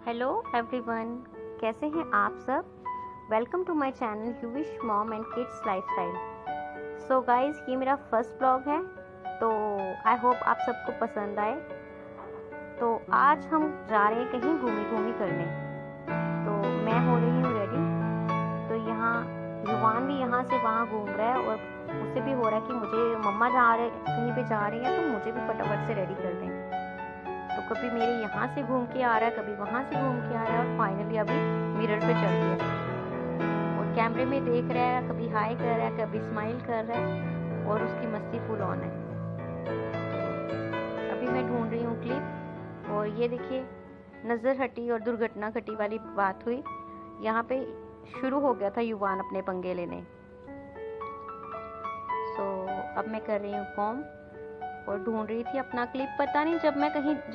Hello everyone, कैसे हैं आप सब। Welcome to my channel Yuvish mom and kids lifestyle. So guys, ये मेरा फर्स्ट ब्लॉग है, तो आई होप आप सबको पसंद आए। तो आज हम जा रहे हैं कहीं घूमी करने। तो मैं हो रही हूँ रेडी। तो यहाँ युवान भी यहाँ से वहाँ घूम रहा है और उसे भी हो रहा है कि मुझे मम्मा कहीं पे जा रही है तो मुझे भी फटाफट से रेडी कर दें। तो कभी मेरे यहाँ से घूम के आ रहा है, कभी वहाँ से घूम के आ रहा है और फाइनली अभी मिरर पे चढ़ गया और कैमरे में देख रहा है, कभी हाई कर रहा है, कभी स्माइल कर रहा है और उसकी मस्ती फुल ऑन है। अभी मैं ढूंढ रही हूँ क्लिप और ये देखिए, नज़र हटी और दुर्घटना घटी वाली बात हुई। यहाँ पे शुरू हो गया था युवान अपने पंगे लेने। सो अब मैं कर रही हूँ कॉम और ढूंढ रही थी अपना क्लिप। पता नहीं जब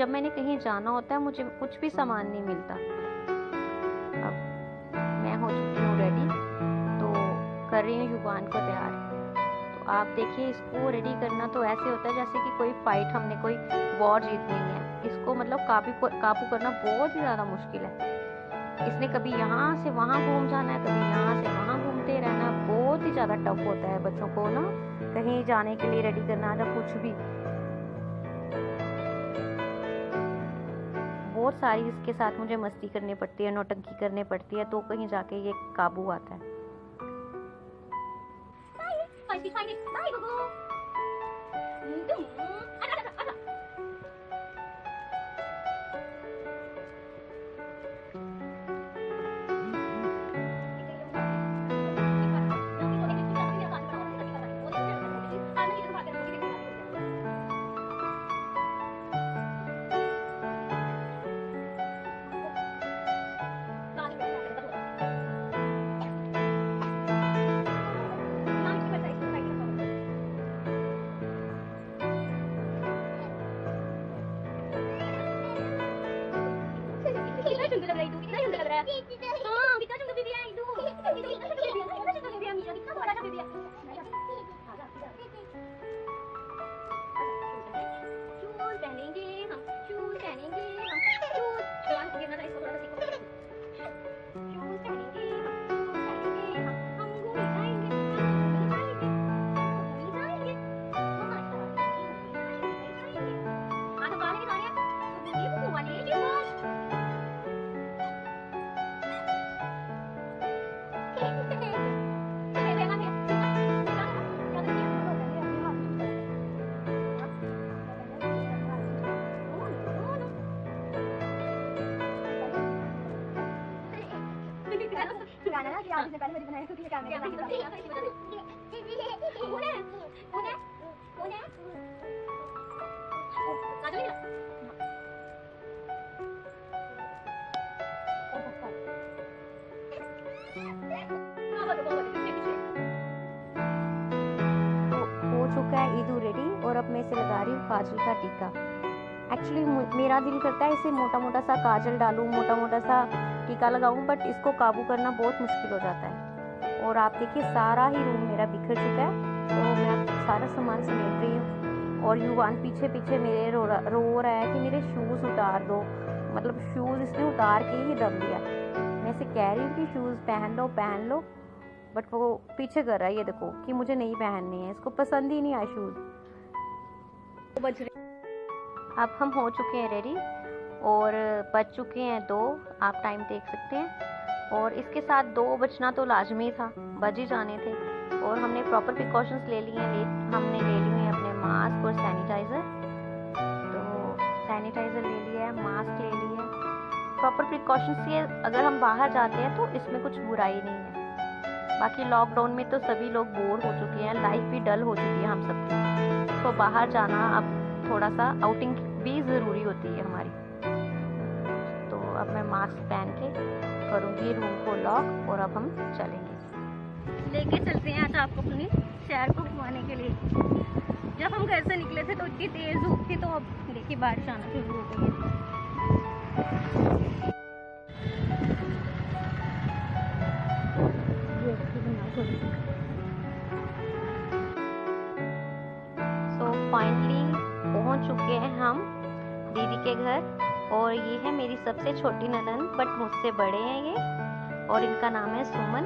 मैंने कहीं जाना होता है मुझे कुछ भी सामान नहीं मिलता। अब मैं हो चुकी हूँ रेडी, तो कर रही हूँ युवान को तैयार। तो आप देखिए, इसको रेडी करना तो ऐसे होता है जैसे कि कोई फाइट, हमने कोई वॉर जीतनी है। इसको मतलब काबू करना बहुत ही ज़्यादा मुश्किल है। इसने कभी यहाँ से वहाँ घूम जाना है, कभी यहाँ से वहाँ घूमते रहना। बहुत ही ज़्यादा टफ होता है बच्चों को ना कहीं जाने के लिए रेडी करना या कुछ भी। बहुत सारी इसके साथ मुझे मस्ती करनी पड़ती है, नौटंकी करनी पड़ती है, तो कहीं जाके ये काबू आता है। Kiतना सुंदर लग रहा है, हाँ कितना सुंदर बेबी है। कितना सुंदर बेबी है मीरा, कितना बड़ा सा बेबी है। शूज पहनेंगे हम, शूज पहनेंगे हम, शूज गिरना था, इसको थोड़ा सा सीखो। शूज पहनेंगे हम घूमी जाएंगे, घूमी जाएंगे। हाँ तो गाने भी गाने हैं, तो बेबी को वाले जी बस। गाना ना कि आप इसने पहले मेरी बनाया क्योंकि ये कैमरे के आगे हो चुका है ईदू रेडी और अब मैं इसे लगा रही हूँ काजल का टीका। एक्चुअली मेरा दिल करता है इसे मोटा मोटा सा काजल डालूं, मोटा मोटा सा टीका लगाऊं, बट इसको काबू करना बहुत मुश्किल हो जाता है। और आप देखिए, सारा ही रूम मेरा बिखर चुका है, तो मैं सारा सामान समेट रही हूँ और युवान पीछे पीछे मेरे रो रहा है कि मेरे शूज़ उतार दो। मतलब शूज़ इसने उतार के ही दम दिया। मैं इसे कह रही हूँ कि शूज़ पहन लो, बट वो पीछे कर रहा है। ये देखो कि मुझे नहीं पहननी है, इसको पसंद ही नहीं आए शूज़। अब हम हो चुके हैं रेडी और बज चुके हैं 2, आप टाइम देख सकते हैं। और इसके साथ 2 बजना तो लाजमी था, बज ही जाने थे। और हमने प्रॉपर प्रिकॉशंस ले लिए हैं। हमने ले लिए हैं अपने मास्क और सैनिटाइज़र। तो सैनिटाइज़र ले लिया है, मास्क ले लिया है। प्रॉपर प्रिकॉशंस से अगर हम बाहर जाते हैं तो इसमें कुछ बुराई नहीं है। बाकी लॉकडाउन में तो सभी लोग बोर हो चुके हैं, लाइफ भी डल हो चुकी है हम सबकी। तो बाहर जाना अब थोड़ा सा आउटिंग भी ज़रूरी होती है हमारी। तो अब मैं मास्क पहन के करूँगी रूम को लॉक और अब हम चलेंगे। लेके चलते हैं आज आपको अपनी शहर को घुमाने के लिए। जब हम घर से निकले थे तो इतनी तेज़ धूप थी, तो अब देखिए बारिश आना शुरू हो गई है। सो फाइनली पहुंच चुके हैं हम दीदी के घर और ये है मेरी सबसे छोटी ननद, बट मुझसे बड़े हैं ये, और इनका नाम है सुमन।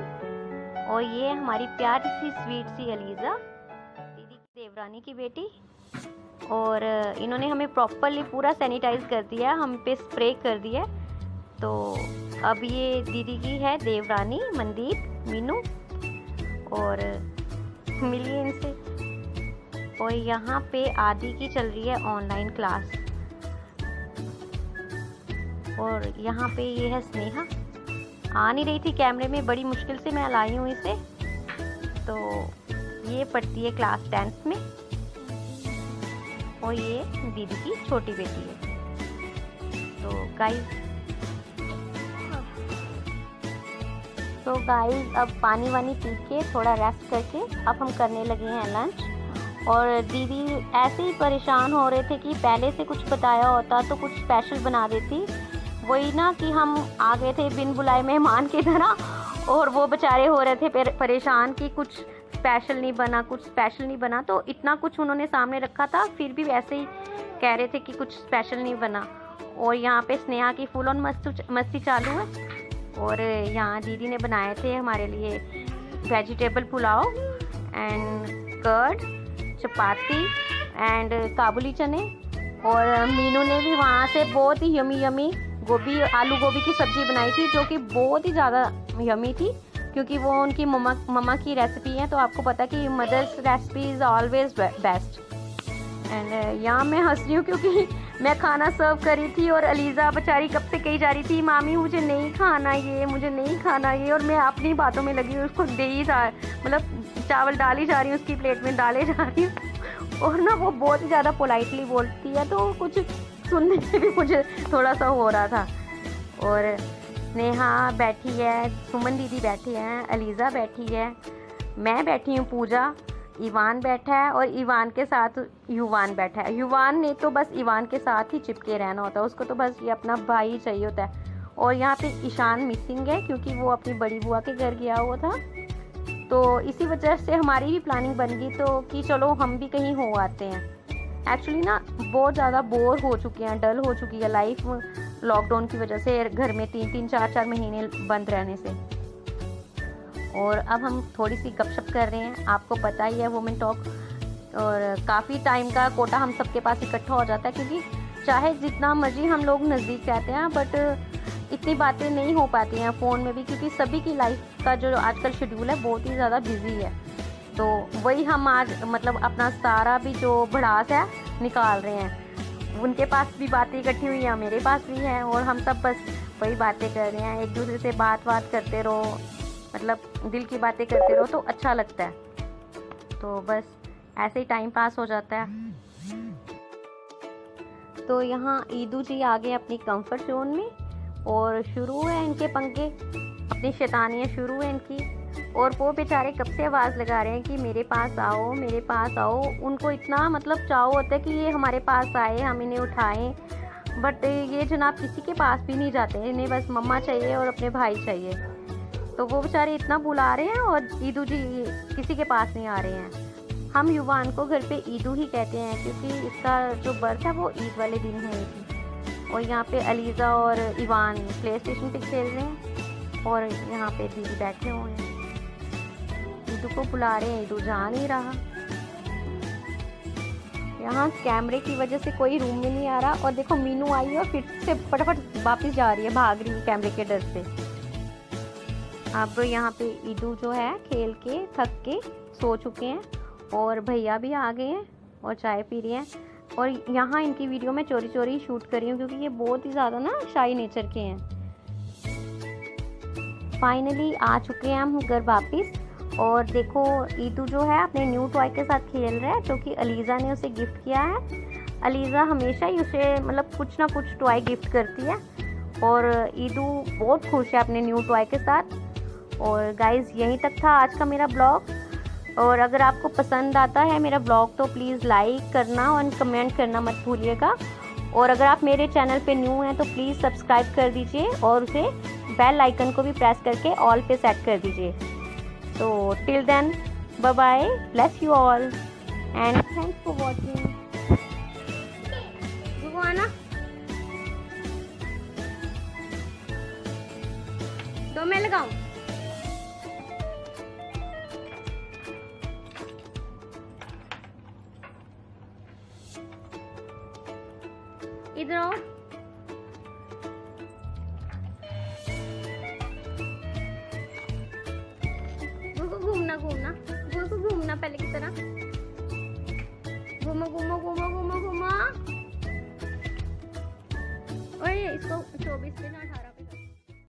और ये हमारी प्यारी सी स्वीट सी अलीज़ा, दीदी की देवरानी की बेटी। और इन्होंने हमें प्रॉपरली पूरा सैनिटाइज कर दिया, हम पे स्प्रे कर दिया। तो अब ये दीदी की है देवरानी मनदीप मीनू, और मिलिए इनसे। और यहाँ पे आदि की चल रही है ऑनलाइन क्लास, और यहाँ पे ये है स्नेहा, आ नहीं रही थी कैमरे में, बड़ी मुश्किल से मैं लाई हूँ इसे। तो ये पढ़ती है क्लास 10th में, और ये दीदी की छोटी बेटी है। तो गाइस अब पानी वानी पी के थोड़ा रेस्ट करके अब हम करने लगे हैं लंच। और दीदी ऐसे ही परेशान हो रहे थे कि पहले से कुछ बताया होता तो कुछ स्पेशल बना देती, वही ना कि हम आ गए थे बिन बुलाए मेहमान की तरह, और वो बेचारे हो रहे थे परेशान कि कुछ स्पेशल नहीं बना, कुछ स्पेशल नहीं बना। तो इतना कुछ उन्होंने सामने रखा था, फिर भी वैसे ही कह रहे थे कि कुछ स्पेशल नहीं बना। और यहाँ पे स्नेहा की फुल ऑन मस्ती चालू है। और यहाँ दीदी ने बनाए थे हमारे लिए vegetable pulao and curd, chapati and kabuli chane. और मीनू ने भी वहाँ से बहुत ही यमी आलू गोभी की सब्ज़ी बनाई थी, जो कि बहुत ही ज़्यादा यमी थी, क्योंकि वो उनकी मम्मा की रेसिपी है। तो आपको पता है कि mother's recipe is always best. And यहाँ मैं हंस रही हूँ क्योंकि मैं खाना सर्व करी थी, और अलीज़ा बेचारी कब से कही जा रही थी मामी मुझे नहीं खाना ये, मुझे नहीं खाना ये, और मैं अपनी बातों में लगी उसको दे ही मतलब चावल डाल ही जा रही हूँ, उसकी प्लेट में डाले जा रही हूँ। और ना वो बहुत ही ज़्यादा पोलाइटली बोलती है, तो कुछ सुनने में भी मुझे थोड़ा सा हो रहा था। और स्नेहा बैठी है, सुमन दीदी बैठी हैं, अलीज़ा बैठी है, मैं बैठी हूँ, पूजा, ईवान बैठा है, और ईवान के साथ युवान बैठा है। युवान ने तो बस ईवान के साथ ही चिपके रहना होता है, उसको तो बस ये अपना भाई चाहिए होता है। और यहाँ पे ईशान मिसिंग है क्योंकि वो अपनी बड़ी बुआ के घर गया हुआ था। तो इसी वजह से हमारी भी प्लानिंग बन गई तो कि चलो हम भी कहीं हो आते हैं। एक्चुअली ना बहुत ज़्यादा बोर हो चुके हैं, डल हो चुकी है लाइफ लॉकडाउन की वजह से, घर में 3-3, 4-4 महीने बंद रहने से। और अब हम थोड़ी सी गपशप कर रहे हैं, आपको पता ही है वुमेन टॉक, और काफ़ी टाइम का कोटा हम सबके पास इकट्ठा हो जाता है, क्योंकि चाहे जितना मर्जी हम लोग नज़दीक रहते हैं, बट इतनी बातें नहीं हो पाती हैं फ़ोन में भी, क्योंकि सभी की लाइफ का जो आजकल शेड्यूल है बहुत ही ज़्यादा बिजी है। तो वही हम आज मतलब अपना सारा भी जो भड़ास है निकाल रहे हैं। उनके पास भी बातें इकट्ठी हुई हैं, मेरे पास भी हैं, और हम सब बस वही बातें कर रहे हैं, एक दूसरे से बात करते रहो, मतलब दिल की बातें करते रहो तो अच्छा लगता है। तो बस ऐसे ही टाइम पास हो जाता है। तो यहाँ ईदू जी आ गए अपनी कंफर्ट जोन में, और शुरू है इनके पंखे, अपनी शैतानियाँ शुरू है इनकी। और वो बेचारे कब से आवाज़ लगा रहे हैं कि मेरे पास आओ, मेरे पास आओ। उनको इतना मतलब चाव होता है कि ये हमारे पास आए, हम इन्हें उठाएं, बट ये जनाब किसी के पास भी नहीं जाते, इन्हें बस मम्मा चाहिए और अपने भाई चाहिए। तो वो बेचारे इतना बुला रहे हैं और ईदू जी किसी के पास नहीं आ रहे हैं। हम युवान को घर पे ईदू ही कहते हैं, क्योंकि इसका जो बर्थ है वो ईद वाले दिन है इसकी। और यहाँ पे अलीज़ा और ईवान प्ले स्टेशन पे खेल रहे हैं, और यहाँ पे दीदी बैठे हुए हैं, ईदू को बुला रहे हैं, ईदू जा नहीं रहा। यहाँ कैमरे की वजह से कोई रूम में नहीं आ रहा। और देखो मीनू आई है और फिर से फटाफट वापस जा रही है, भाग रही है कैमरे के डर से। अब यहाँ पे ईदू जो है खेल के थक के सो चुके हैं, और भैया भी आ गए हैं और चाय पी रहे हैं। और यहाँ इनकी वीडियो में चोरी चोरी शूट कर रही हूँ, क्योंकि ये बहुत ही ज़्यादा ना शाई नेचर के हैं। फाइनली आ चुके हैं हम घर वापस। और देखो ईदू जो है अपने न्यू टॉय के साथ खेल रहा है, जो कि अलीज़ा ने उसे गिफ्ट किया है। अलीज़ा हमेशा ही उसे मतलब कुछ ना कुछ टॉय गिफ्ट करती है, और ईदू बहुत खुश है अपने न्यू टॉय के साथ। और गाइज़ यहीं तक था आज का मेरा ब्लॉग। और अगर आपको पसंद आता है मेरा ब्लॉग तो प्लीज़ लाइक करना और कमेंट करना मत भूलिएगा। और अगर आप मेरे चैनल पे न्यू हैं तो प्लीज़ सब्सक्राइब कर दीजिए, और उसे बेल आइकन को भी प्रेस करके ऑल पे सेट कर दीजिए। So till then, bye bye, bless you all and thanks for watching. मैं लगाऊं? इधर आओ। घूमना घूमना घूमना पहले की तरह घूमो घूमो घूमो घूमो घूमो। ओए इसको 24 पे ना